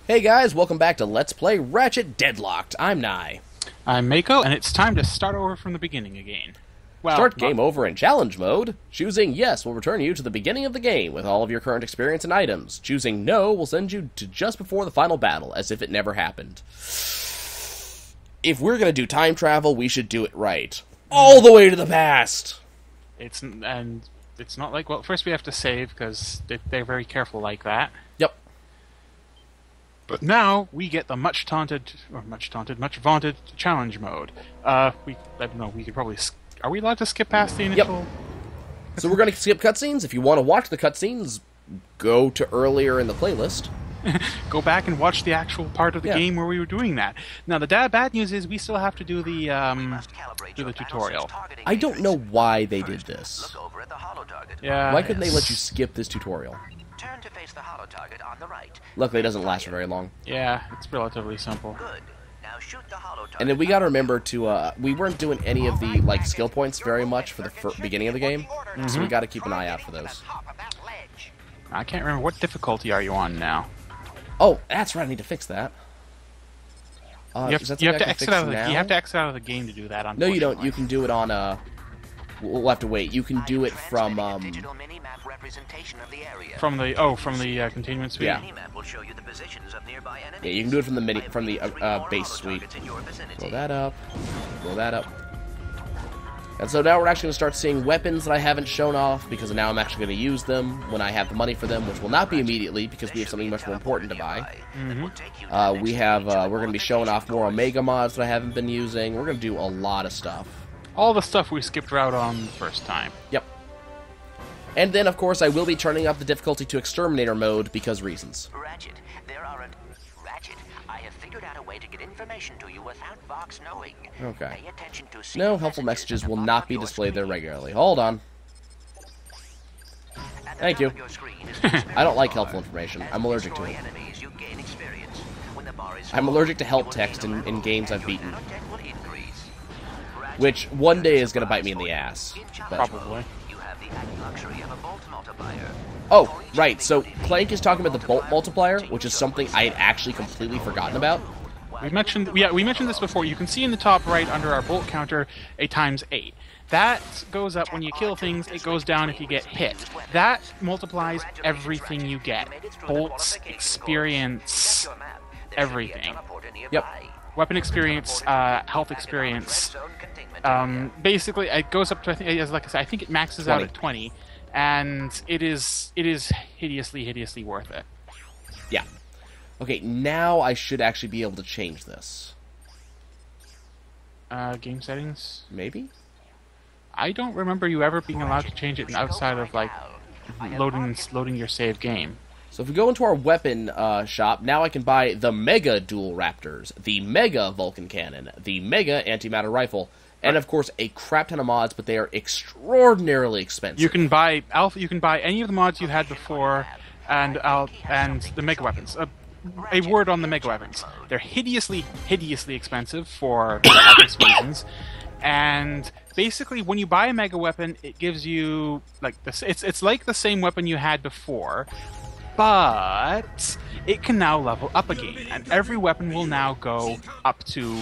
Hey guys, welcome back to Let's Play Ratchet Deadlocked. I'm Nye. I'm Mako, and it's time to start over from the beginning again. Well, Start game over in challenge mode. Choosing yes will return you to the beginning of the game with all of your current experience and items. Choosing no will send you to just before the final battle, as if it never happened. If we're gonna do time travel, we should do it right. All the way to the past! It's not like, well, first we have to save, because they're very careful like that. Yep. But now we get the much vaunted challenge mode. I don't know, we could probably... Are we allowed to skip past the initial... Yep. So we're going to skip cutscenes. If you want to watch the cutscenes, go to earlier in the playlist. Go back and watch the actual part of the game where we were doing that. Now, the bad news is we still have to do the tutorial. I don't know why they did this. Yeah. Why couldn't they let you skip this tutorial? Turn to face the hollow target on the right. Luckily, it doesn't last for very long. Yeah, it's relatively simple. Good. Now shoot the hollow target. And then we gotta remember to, we weren't doing any of the, like, skill points very much for the beginning of the game, so we gotta keep an eye out for those. I can't remember, what difficulty are you on now? Oh, that's right, I need to fix that. You have to exit out of the game to do that, No, you don't. You can do it on, we'll have to wait. You can do it from, From the containment suite? Yeah. Yeah, you can do it from the base suite. Blow that up. Blow that up. And so now we're actually going to start seeing weapons that I haven't shown off, because now I'm actually going to use them when I have the money for them, which will not be immediately, because we have something much more important to buy. We're going to be showing off more Omega mods that I haven't been using. We're going to do a lot of stuff. All the stuff we skipped out on the first time. Yep. And then, of course, I will be turning up the difficulty to Exterminator mode, because reasons. Ratchet, Ratchet, I have figured out a way to get information to you without Vox knowing. Okay. Pay attention to No, helpful messages will not be displayed there regularly. Hold on. Thank you. I don't like helpful information. I'm allergic to it. I'm allergic to help text in games I've beaten. Which one day is going to bite me in the ass. But... Probably. Oh, right, so Clank is talking about the bolt multiplier, which is something I had actually completely forgotten about. We mentioned this before. You can see in the top right under our bolt counter a ×8. That goes up when you kill things, it goes down if you get hit. That multiplies everything you get. Bolts, experience, everything. Yep. Weapon experience, health experience. Basically, it goes up to, like I said, I think it maxes 20. out at 20, and it is hideously worth it. Yeah. Okay, now I should actually be able to change this. Game settings? Maybe? I don't remember you ever being allowed to change it outside of, like, loading your save game. So if we go into our weapon shop, now I can buy the Mega Dual Raptors, the Mega Vulcan Cannon, the Mega Antimatter Rifle, and of course a crap ton of mods, but they are extraordinarily expensive. You can buy any of the mods you had before, and the Mega Weapons. A word on the Mega Weapons: they're hideously expensive for obvious reasons, and basically when you buy a Mega Weapon, it gives you like this. It's like the same weapon you had before, but it can now level up again, and every weapon will now go up to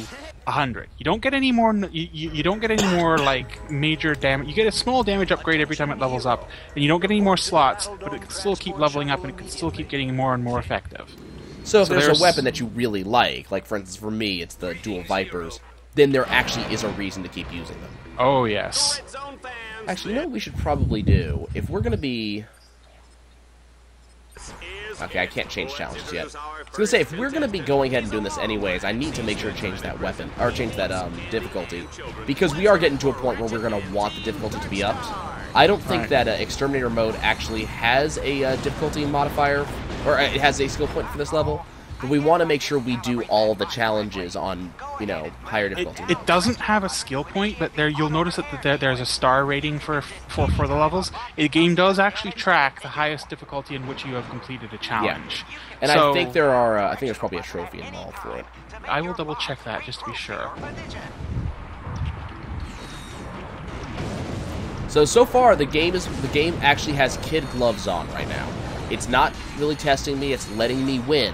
100. You don't get any more. You don't get any more like major damage. You get a small damage upgrade every time it levels up, and you don't get any more slots, but it can still keep leveling up, and it can still keep getting more and more effective. So if there's a weapon that you really like for instance, for me, it's the Dual Vipers, then there actually is a reason to keep using them. Oh yes. Actually, you know what we should probably do? If we're going to be... Okay, I can't change challenges yet. I was going to say, if we're going to be going ahead and doing this anyways, I need to make sure to change that weapon, or change that difficulty, because we are getting to a point where we're going to want the difficulty to be upped. I don't think that Exterminator mode actually has a difficulty modifier, or it has a skill point for this level, but we want to make sure we do all the challenges on, you know, higher difficulty. It doesn't have a skill point, but you'll notice that there's a star rating for the levels. The game does actually track the highest difficulty in which you have completed a challenge. Yeah. And so, I think there's probably a trophy involved for it. I will double check that just to be sure. So far the game actually has kid gloves on right now. It's not really testing me, it's letting me win.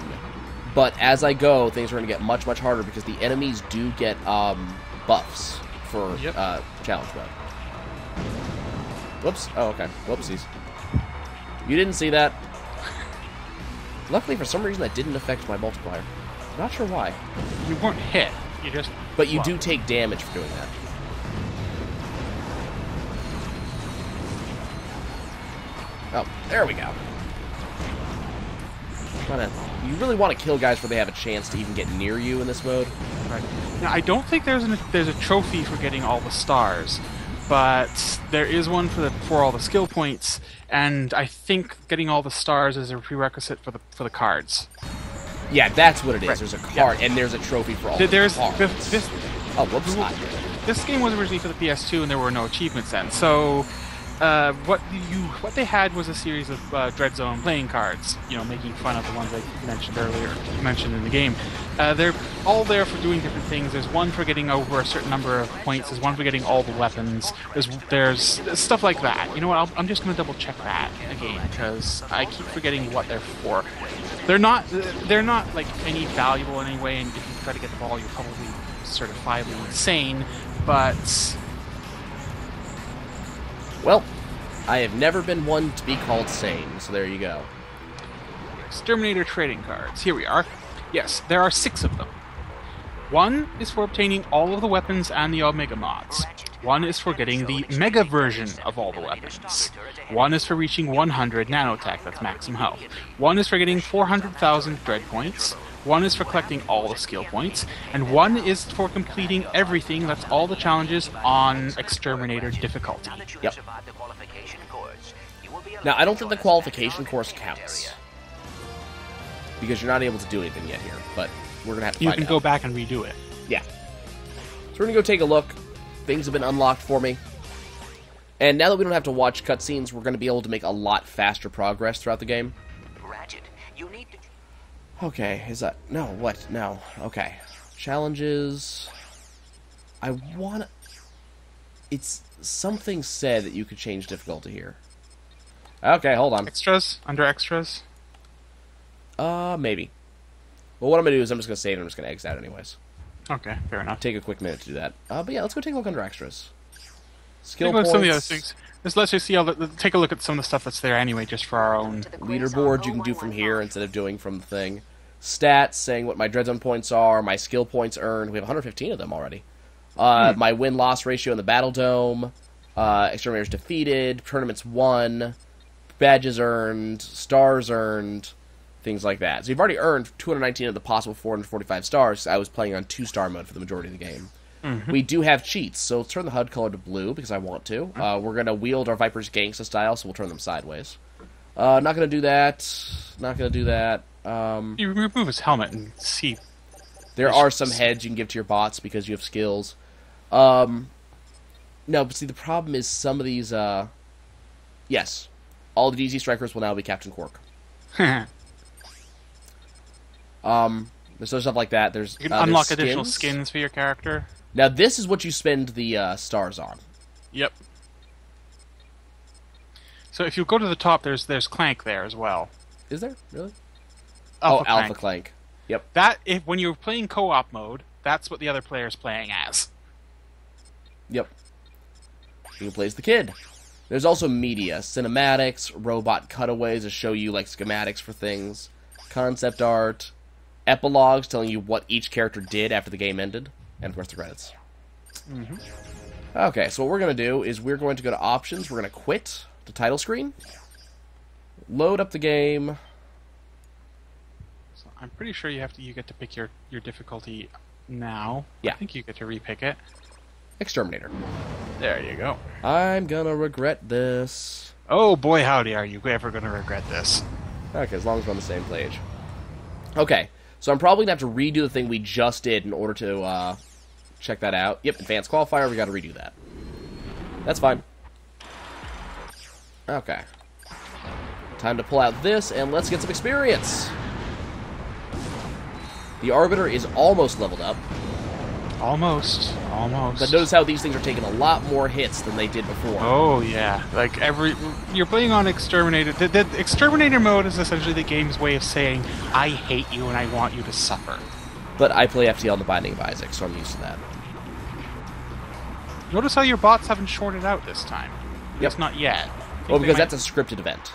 But as I go, things are going to get much, much harder because the enemies do get buffs for challenge mode. Whoops. Oh, okay. Whoopsies. You didn't see that. Luckily, for some reason, that didn't affect my multiplier. Not sure why. You weren't hit. You just... But you do take damage for doing that. Oh, there we go. You really want to kill guys where they have a chance to even get near you in this mode. Right. Now, I don't think there's a trophy for getting all the stars, but there is one for all the skill points, and I think getting all the stars is a prerequisite for the cards. Yeah, that's what it is. Right. There's a card, yeah. And there's a trophy for all the cards. Oh, whoops. This game was originally for the PS2, and there were no achievements then, so... what they had was a series of Dread Zone playing cards, making fun of the ones I mentioned earlier, mentioned in the game. They're all there for doing different things. There's one for getting over a certain number of points. There's one for getting all the weapons. There's stuff like that. You know what? I'm just going to double check that again because I keep forgetting what they're for. They're not like any valuable in any way. And if you try to get them all, you're probably certifiably insane. But well, I have never been one to be called sane, so there you go. Exterminator trading cards. Here we are. Yes, there are 6 of them. One is for obtaining all of the weapons and the Omega mods. One is for getting the Mega version of all the weapons. One is for reaching 100 nanotech, that's maximum health. One is for getting 400,000 dread points. One is for collecting all the skill points, and one is for completing everything, that's all the challenges on Exterminator difficulty. Yep. Now, I don't think the qualification course counts, because you're not able to do anything yet here, but we're going to have to find out. You can go back and redo it. Yeah. So we're going to go take a look. Things have been unlocked for me. And now that we don't have to watch cutscenes, we're going to be able to make a lot faster progress throughout the game. Ratchet, you need to... Okay, is that... No, what? No. Okay. Challenges... I want to... It's... Something said that you could change difficulty here. Okay, hold on. Extras? Under extras? Maybe. Well, what I'm going to do is I'm just going to save and I'm just going to exit out anyways. Okay, fair enough. Take a quick minute to do that. But yeah, let's go take a look under extras. Skill points. Some of the other things. Let's just see take a look at some of the stuff that's there anyway, just for our own... Leaderboard you can do from here instead of doing from the thing. Stats, saying what my Dread Zone points are, my skill points earned. We have 115 of them already. My win-loss ratio in the Battle Dome. Exterminators defeated. Tournaments won. Badges earned. Stars earned. Things like that. So you've already earned 219 of the possible 445 stars. I was playing on 2-star mode for the majority of the game. Mm-hmm. We do have cheats, so let's turn the HUD color to blue because I want to. We're going to wield our Viper's Gangsta style, so we'll turn them sideways. Not going to do that. Not going to do that. You remove his helmet and see. There are some heads you can give to your bots because you have skills. No, but see, the problem is some of these... Yes. All the DZ Strikers will now be Captain Quark. There's stuff like that. There's you can unlock additional skins for your character. Now this is what you spend the stars on. Yep. So if you go to the top, there's Clank there as well. Is there really? Alpha Clank. Yep. When you're playing co-op mode, that's what the other player's playing as. Yep. You can play as the kid. There's also media, cinematics, robot cutaways to show you like schematics for things, concept art. Epilogues telling you what each character did after the game ended, and of course the credits. Mm-hmm. Okay, so what we're going to do is we're going to go to options, we're going to quit the title screen, load up the game. So I'm pretty sure you get to pick your difficulty now. Yeah. I think you get to repick it. Exterminator. There you go. I'm gonna regret this. Oh boy, howdy, are you ever gonna regret this? Okay, as long as we're on the same page. Okay. So I'm probably going to have to redo the thing we just did in order to check that out. Yep, Advanced Qualifier, we got to redo that. That's fine. Okay. Time to pull out this, and let's get some experience. The Arbiter is almost leveled up. Almost. But notice how these things are taking a lot more hits than they did before. Oh yeah, like you're playing on Exterminator. The Exterminator mode is essentially the game's way of saying, I hate you and I want you to suffer. But I play FTL in the Binding of Isaac, so I'm used to that. Notice how your bots haven't shorted out this time. Yep. It's not yet. Well, because that's a scripted event.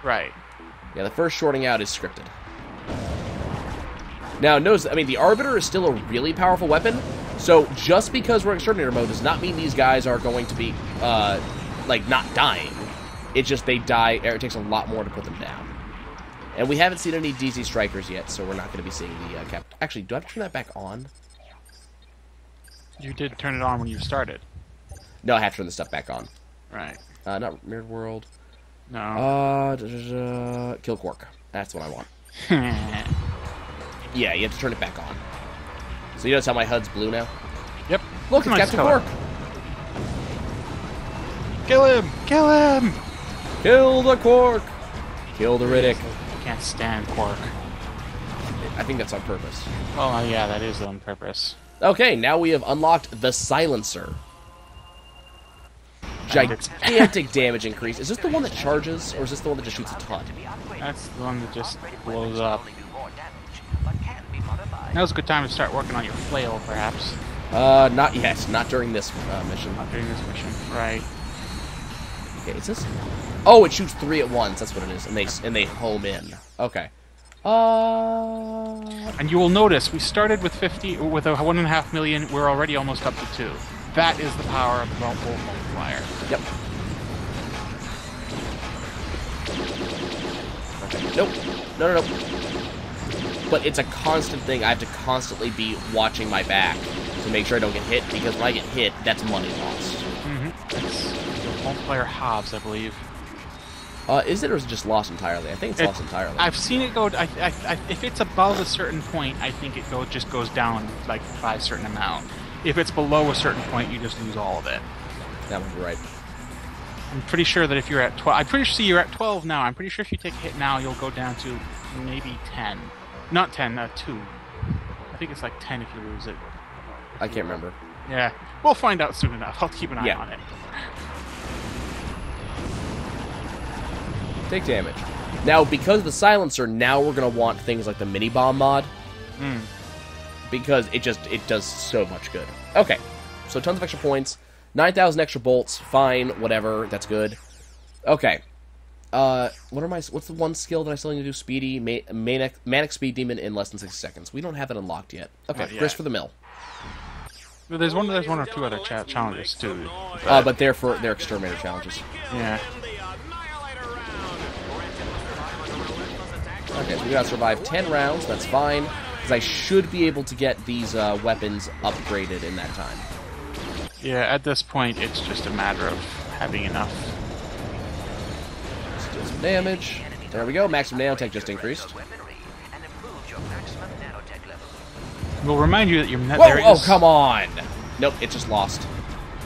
Right. Yeah, the first shorting out is scripted. Now, notice, I mean, the Arbiter is still a really powerful weapon, so just because we're in Exterminator mode does not mean these guys are going to be, like, not dying. It's just they die, or it takes a lot more to put them down. And we haven't seen any DZ Strikers yet, so we're not going to be seeing the cap... Actually, do I have to turn that back on? You did turn it on when you started. No, I have to turn this stuff back on. Right. Not Mirrored World. No. Kill Quark. That's what I want. Yeah, you have to turn it back on. So you notice how my HUD's blue now? Yep. Look, it's Captain Quark! Kill him! Kill him! Kill the Quark! Kill the Riddick. I can't stand Quark. I think that's on purpose. Oh, yeah, that is on purpose. Okay, now we have unlocked the Silencer. Gigantic damage increase. Is this the one that charges, or is this the one that just shoots a ton? That's the one that just blows up. Now's a good time to start working on your flail, perhaps. Not yet. Not during this mission. Not during this mission, right. Okay, is this... Oh, it shoots 3 at once. That's what it is. And they home in. Okay. And you will notice, we started with 50, with a 1.5 million, we're already almost up to 2. That is the power of the multiple multiplier. Yep. Okay. Nope. No. But it's a constant thing. I have to constantly be watching my back to make sure I don't get hit, because when I get hit, that's money lost. It's the multiplier halves, I believe. Is it, or is it just lost entirely? I think it's lost entirely. I've seen it go... if it's above a certain point, I think it just goes down like by a certain amount. If it's below a certain point, you just lose all of it. That would be right. I'm pretty sure that if you're at 12... I'm pretty sure you're at 12 now. I'm pretty sure if you take a hit now, you'll go down to maybe 10. Not 10, 2. I think it's like 10 if you lose it. I can't remember. Yeah. We'll find out soon enough. I'll keep an eye on it. Take damage. Now, because of the Silencer, now we're going to want things like the Mini-Bomb mod. Because it does so much good. Okay. So tons of extra points. 9,000 extra bolts. Fine. Whatever. That's good. Okay. What's the one skill that I still need to do? Speedy, Manic Speed Demon in less than 60 seconds. We don't have it unlocked yet. Okay, Grist for the Mill. There's one or two other challenges too. But they're Exterminator challenges. Yeah. Okay, so we gotta survive 10 rounds. That's fine, because I should be able to get these weapons upgraded in that time. Yeah, at this point, it's just a matter of having enough. Deal some damage. There we go. Maximum nanotech just increased. We'll remind you that your Oh, come on! Nope, it just lost.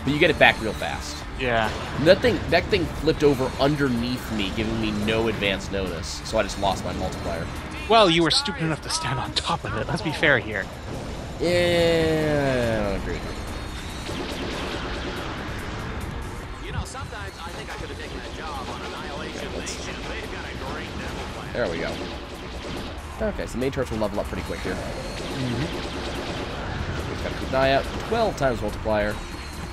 But you get it back real fast. Yeah. That thing flipped over underneath me, giving me no advance notice. So I just lost my multiplier. Well, you were stupid enough to stand on top of it. Let's be fair here. Yeah, I don't agree. You know, sometimes I think I could have taken a job on Annihilation Nation. They've got a great demo plan. There we go. Okay, so the main turrets will level up pretty quick here. Just gotta keep an eye out. 12 times multiplier.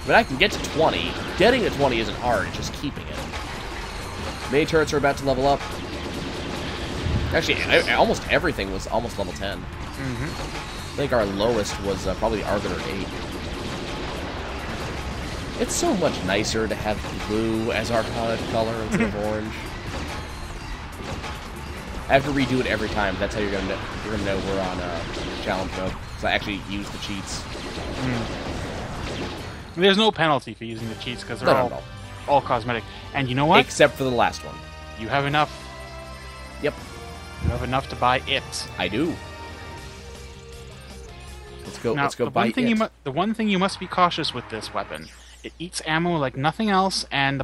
But I can get to 20. Getting to 20 isn't hard, it's just keeping it. Main turrets are about to level up. Actually, almost everything was almost level 10. I think our lowest was probably Arbiter 8. It's so much nicer to have blue as our HUD color instead of orange. I have to redo it every time. That's how you're gonna know we're on challenge mode. So I actually use the cheats. There's no penalty for using the cheats because they're all cosmetic. And you know what? Except for the last one. You have enough. Yep. You have enough to buy it. I do. Let's go. Now, let's go buy it. The one thing you must be cautious with this weapon It eats ammo like nothing else, and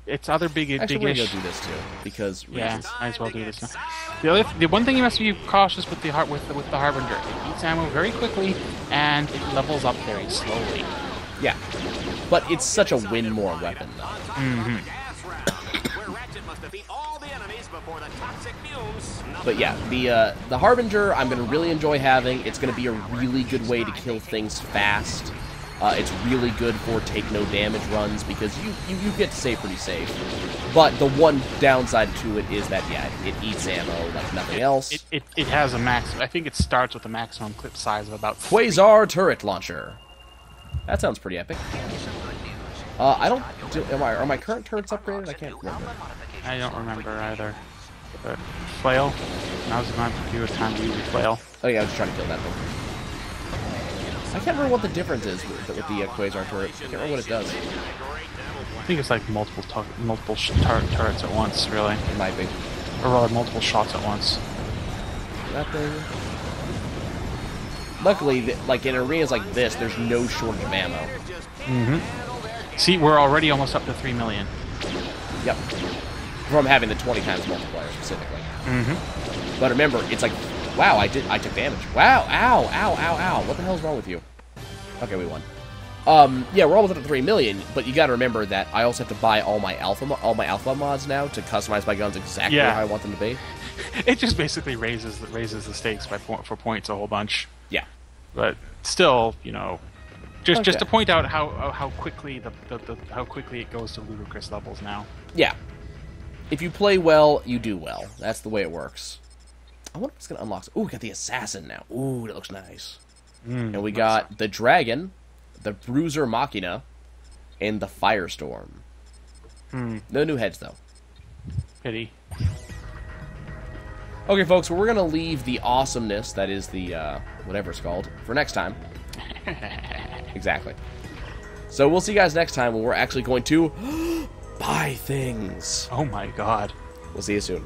its other big Actually, we're big gonna go do this too because yeah, reasons. might as well do this now. The one thing you must be cautious with the Harbinger. It eats ammo very quickly, and it levels up very slowly. Yeah, but it's such a win more weapon though. Mm-hmm. Where Ratchet must defeat all the enemies before the toxic fumes. But yeah, the Harbinger I'm gonna really enjoy having. It's gonna be a really good way to kill things fast. It's really good for take no damage runs because you get to stay pretty safe. But the one downside to it is that yeah, it eats ammo like nothing else. It has a max. I think it starts with a maximum clip size of about 3. Quasar turret launcher. That sounds pretty epic. I don't. Are my current turrets upgraded? I can't remember. I don't remember either. But flail. Now's the time to use a flail. Oh yeah, I was just trying to kill that thing. I can't remember what the difference is with the Quasar turret. I can't remember what it does. I think it's like multiple turrets at once, really. It might be. Or rather, multiple shots at once. That thing. Luckily, like in arenas like this, there's no shortage of ammo. Mm-hmm. See, we're already almost up to 3 million. Yep. From having the 20 times multiplier specifically. Mm-hmm. But remember, it's like, wow, I took damage. Wow, ow, ow, ow, ow. What the hell's wrong with you? Okay, we won. Yeah, we're almost up to 3 million, but you gotta remember that I also have to buy all my alpha mods now to customize my guns exactly how I want them to be. It just basically raises the stakes for points a whole bunch. Yeah. But still, you know, just to point out how quickly how quickly it goes to ludicrous levels now. Yeah. If you play well, you do well. That's the way it works. I wonder if it's gonna unlock. Ooh, we got the assassin now. Ooh, that looks nice. And we got the dragon, the bruiser machina, and the firestorm. No new heads though. Pity. Okay, folks, well, we're going to leave the awesomeness, that is the, whatever it's called, for next time. Exactly. So we'll see you guys next time when we're actually going to buy things. Oh my god. We'll see you soon.